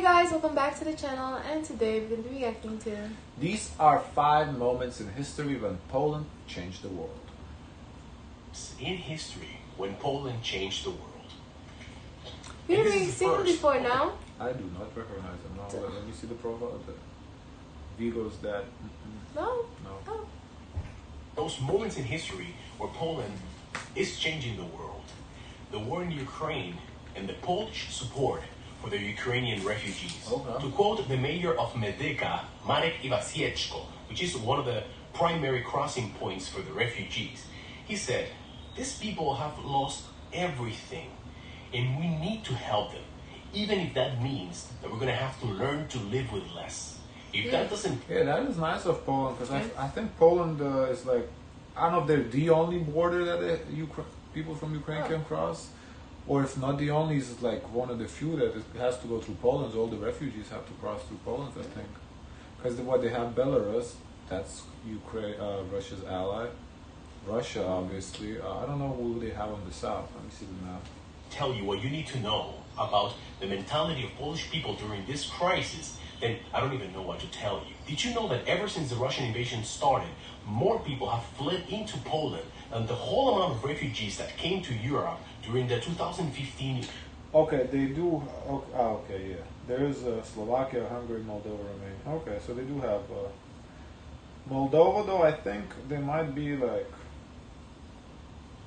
guys, welcome back to the channel, and today we're going to be reacting to... These are 5 moments in history when Poland changed the world. In history, when Poland changed the world. You've never seen them before now? I do not recognize them. No, let me see the profile. Vigo's dad. No? No. Oh. Those moments in history where Poland is changing the world. The war in Ukraine and the Polish support for the Ukrainian refugees. Okay. To quote the mayor of Medyka, Marek Iwasieczko, which is one of the primary crossing points for the refugees, he said, "These people have lost everything, and we need to help them, even if that means that we're going to have to learn to live with less." If that doesn't... Yeah, that is nice of Poland, because I think Poland is like, I don't know if they're the only border that people from Ukraine can cross, or if not the only, it's like one of the few that it has to go through Poland. So all the refugees have to cross through Poland, I think. Because what they have Belarus, that's Ukraine, Russia's ally. Russia, obviously. I don't know who they have on the south. Let me see the map. Tell you what you need to know about the mentality of Polish people during this crisis, then I don't even know what to tell you. Did you know that ever since the Russian invasion started, more people have fled into Poland than the whole amount of refugees that came to Europe during the 2015... Okay, they do... Okay, yeah. There is Slovakia, Hungary, Moldova, Romania. Okay, so they do have... Moldova, though, I think they might be like...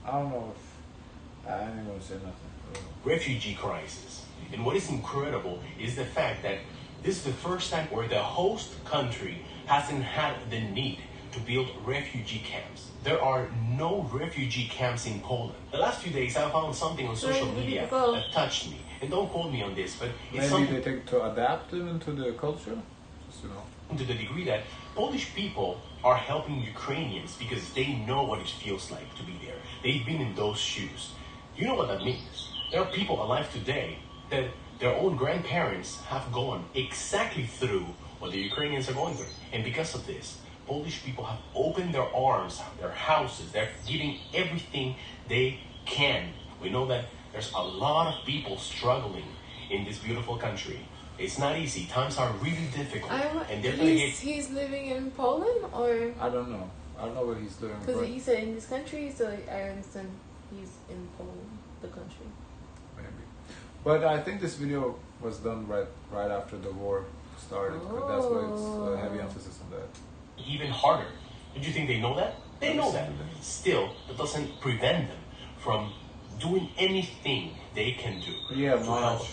I don't know if... I ain't gonna say nothing. refugee crisis. And what is incredible is the fact that this is the first time where the host country hasn't had the need to build refugee camps. There are no refugee camps in Poland. The last few days I found something on social media that touched me. And don't quote me on this, but it's maybe they take to adapt them into the culture? Just, you know. To the degree that Polish people are helping Ukrainians because they know what it feels like to be there. They've been in those shoes. You know what that means. There are people alive today that their own grandparents have gone exactly through what the Ukrainians are going through. And because of this, Polish people have opened their arms, their houses, they're giving everything they can. We know that there's a lot of people struggling in this beautiful country. It's not easy. Times are really difficult. And they're going to get... He's living in Poland, or...? I don't know. I don't know where he's living. Because he said in this country, so I understand he's in Poland, the country. Maybe. But I think this video was done right after the war started, because that's why it's a heavy emphasis on that. Even harder. Did you think they know that? They know that. Still, that doesn't prevent them from doing anything they can do to help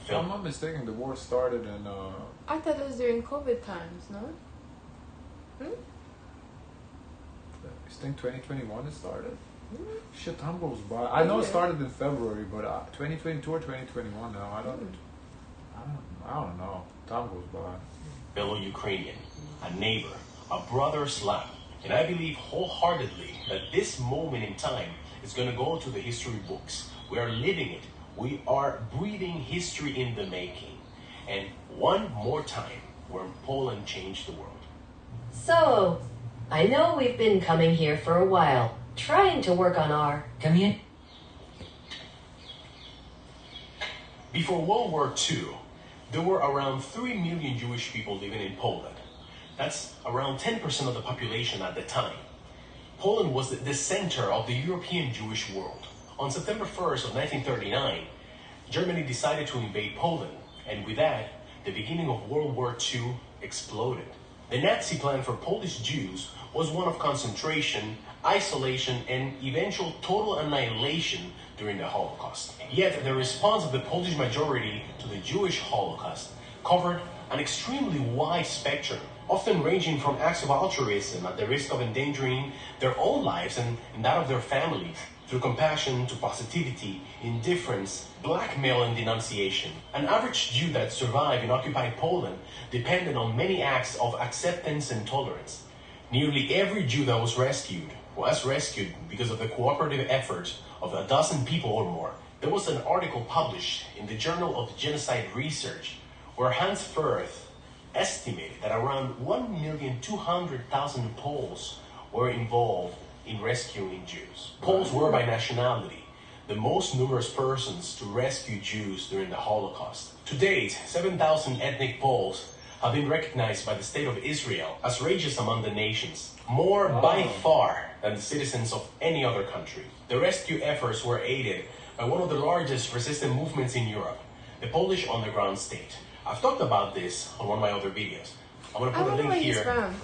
If I'm not mistaken, the war started in... I thought it was during COVID times, no? I think 2021 it started. Shit, time goes by. I know it started in February, but 2022 or 2021 now. I don't know. Time goes by. Fellow Ukrainian, a neighbor, a brother Slav, and I believe wholeheartedly that this moment in time is going to go to the history books. We are living it. We are breathing history in the making. And one more time, where Poland changed the world. So, I know we've been coming here for a while, trying to work on our... Come in. Before World War II, there were around 3 million Jewish people living in Poland. That's around 10% of the population at the time. Poland was the center of the European Jewish world. On September 1st of 1939, Germany decided to invade Poland, and with that, the beginning of World War II exploded. The Nazi plan for Polish Jews was one of concentration, isolation, and eventual total annihilation during the Holocaust. Yet, the response of the Polish majority to the Jewish Holocaust covered an extremely wide spectrum, often ranging from acts of altruism at the risk of endangering their own lives and that of their families, through compassion to positivity, indifference, blackmail, and denunciation. An average Jew that survived in occupied Poland depended on many acts of acceptance and tolerance. Nearly every Jew that was rescued because of the cooperative efforts of a dozen people or more. There was an article published in the Journal of Genocide Research where Hans Firth estimated that around 1,200,000 Poles were involved in rescuing Jews. Poles were by nationality the most numerous persons to rescue Jews during the Holocaust. To date, 7,000 ethnic Poles have been recognized by the State of Israel as races among the nations, more by far than the citizens of any other country. The rescue efforts were aided by one of the largest resistance movements in Europe, the Polish underground state. I've talked about this on one of my other videos. I'm going to put a link here. He's from.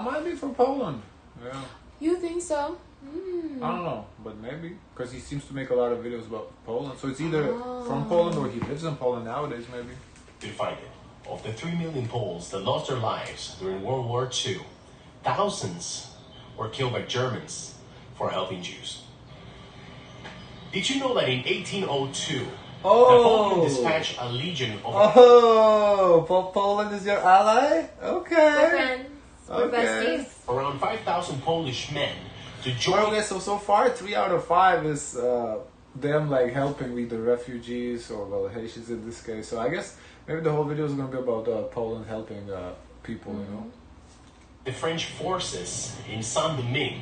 Might be from Poland. Yeah. You think so? I don't know, but maybe. Because he seems to make a lot of videos about Poland. So it's either from Poland or he lives in Poland nowadays, maybe. To find it. Of the 3 million Poles that lost their lives during World War II, thousands were killed by Germans for helping Jews. Did you know that in 1802, Napoleon dispatched a legion of... Poland is your ally? Okay. We're friends. We're besties. Around 5,000 Polish men to join... Okay, so far 3 out of 5 is them like helping with the refugees or well Haitians in this case. So I guess maybe the whole video is going to be about Poland helping people, you know. The French forces in Saint-Domingue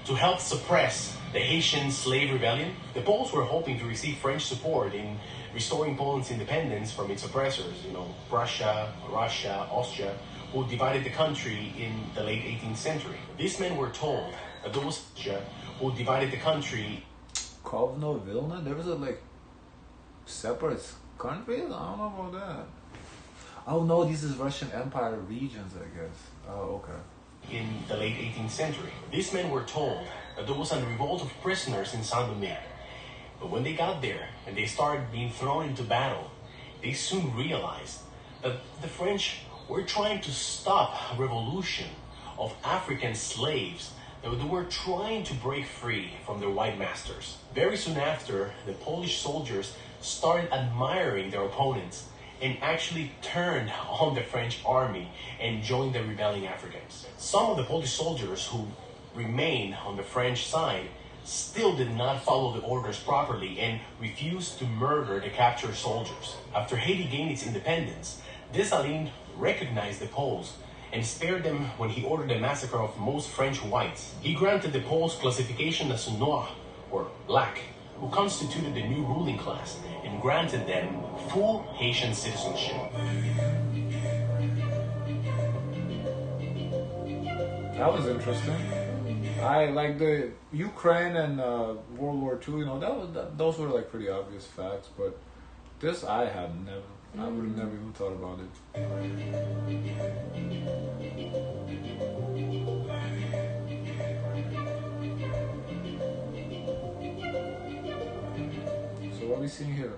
to help suppress the Haitian slave rebellion. The Poles were hoping to receive French support in restoring Poland's independence from its oppressors, you know, Russia, Austria, who divided the country in the late 18th century. These men were told that those who divided the country... Kovno, Vilna, there was a like separate countries? I don't know about that. Oh no, this is Russian Empire regions, I guess. Oh, okay. In the late 18th century. These men were told that there was a revolt of prisoners in Saint-Domingue. But when they got there and they started being thrown into battle, they soon realized that the French were trying to stop a revolution of African slaves that they were trying to break free from their white masters. Very soon after, the Polish soldiers started admiring their opponents and actually turned on the French army and joined the rebelling Africans. Some of the Polish soldiers who remained on the French side still did not follow the orders properly and refused to murder the captured soldiers. After Haiti gained its independence, Dessalines recognized the Poles and spared them when he ordered the massacre of most French whites. He granted the Poles classification as noir, or black, who constituted the new ruling class, and granted them full Haitian citizenship. That was interesting. I like the Ukraine and World War II. You know, those were like pretty obvious facts, but this I had never. I would have never even thought about it. So what are we seeing here?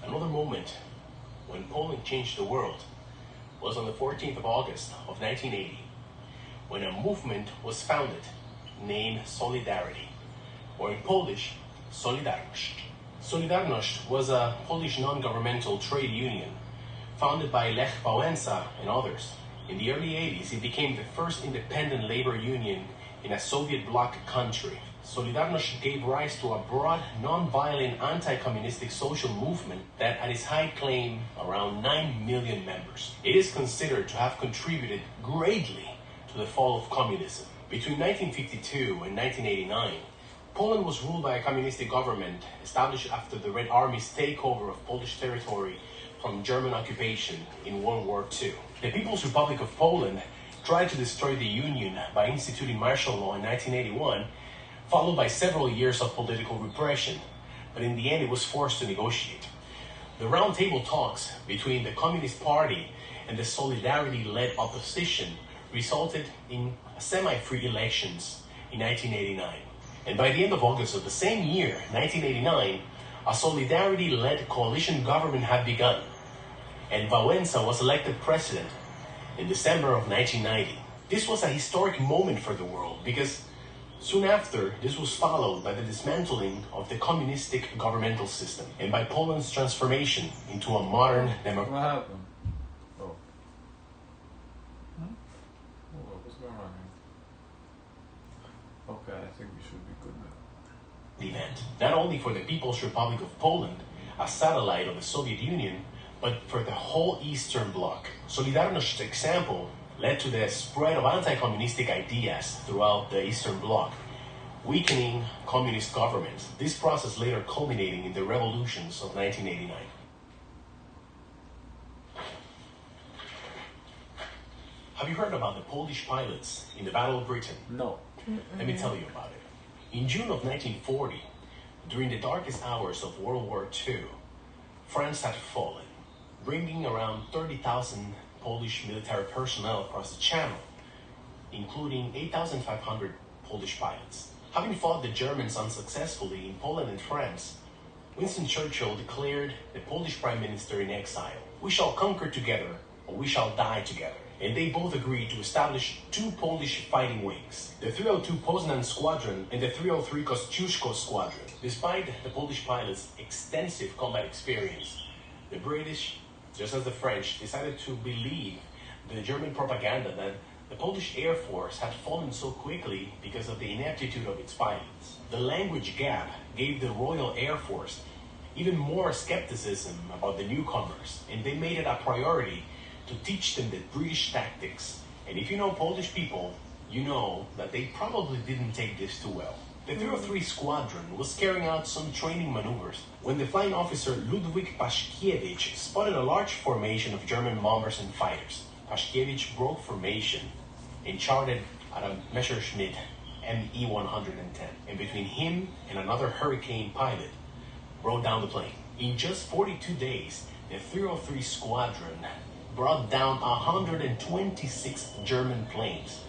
Another moment when Poland changed the world was on the 14th of August of 1980, when a movement was founded named Solidarity, or in Polish, Solidarność. Solidarność was a Polish non-governmental trade union founded by Lech Wałęsa and others. In the early 80s, it became the first independent labor union in a Soviet bloc country. Solidarność gave rise to a broad, non-violent, anti-communistic social movement that at its height claimed around 9 million members. It is considered to have contributed greatly to the fall of communism. Between 1952 and 1989, Poland was ruled by a communistic government established after the Red Army's takeover of Polish territory from German occupation in World War II. The People's Republic of Poland tried to destroy the Union by instituting martial law in 1981, followed by several years of political repression, but in the end it was forced to negotiate. The roundtable talks between the Communist Party and the Solidarity-led opposition resulted in semi-free elections in 1989. And by the end of August of the same year, 1989, a Solidarity-led coalition government had begun, and Wałęsa was elected president in December of 1990. This was a historic moment for the world because soon after, this was followed by the dismantling of the communistic governmental system and by Poland's transformation into a modern democracy. What happened? Oh. What's going on here? Okay, I think we should be good now. Event, not only for the People's Republic of Poland, a satellite of the Soviet Union, but for the whole Eastern Bloc. Solidarności's example led to the spread of anti-communistic ideas throughout the Eastern Bloc, weakening communist governments. This process later culminating in the revolutions of 1989. Have you heard about the Polish pilots in the Battle of Britain? No. Let me tell you about it. In June of 1940, during the darkest hours of World War II, France had fallen, bringing around 30,000 Polish military personnel across the Channel, including 8,500 Polish pilots. Having fought the Germans unsuccessfully in Poland and France, Winston Churchill declared the Polish Prime Minister in exile, "We shall conquer together, or we shall die together." And they both agreed to establish two Polish fighting wings, the 302 Poznan Squadron and the 303 Kościuszko Squadron. Despite the Polish pilots' extensive combat experience, the British, just as the French, decided to believe the German propaganda that the Polish Air Force had fallen so quickly because of the ineptitude of its pilots. The language gap gave the Royal Air Force even more skepticism about the newcomers, and they made it a priority to teach them the British tactics. And if you know Polish people, you know that they probably didn't take this too well. The 303 Squadron was carrying out some training maneuvers when the flying officer Ludwik Paszkiewicz spotted a large formation of German bombers and fighters. Paszkiewicz broke formation and charted at a Messerschmitt ME-110, and between him and another Hurricane pilot, brought down the plane. In just 42 days, the 303 Squadron brought down 126 German planes,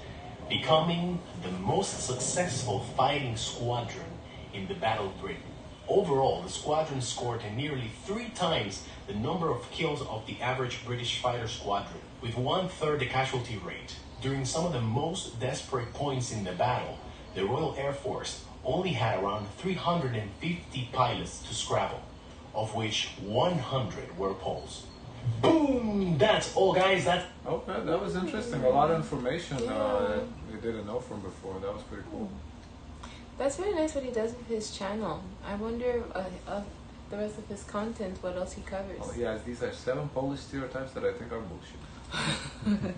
becoming the most successful fighting squadron in the Battle of Britain. Overall, the squadron scored nearly 3 times the number of kills of the average British fighter squadron, with 1/3 the casualty rate. During some of the most desperate points in the battle, the Royal Air Force only had around 350 pilots to scrabble, of which 100 were Poles. Boom! That's all, guys. That's Okay, that was interesting. A lot of information that we didn't know from before. That was pretty cool. That's really nice what he does with his channel. I wonder of the rest of his content, what else he covers. Oh, he has these are 7 Polish stereotypes that I think are bullshit.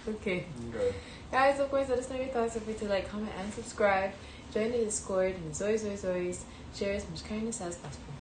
Okay. Okay. Guys, of course, let us know your thoughts. Feel free to like, comment, and subscribe. Join the Discord, and as always, share as much kindness as possible.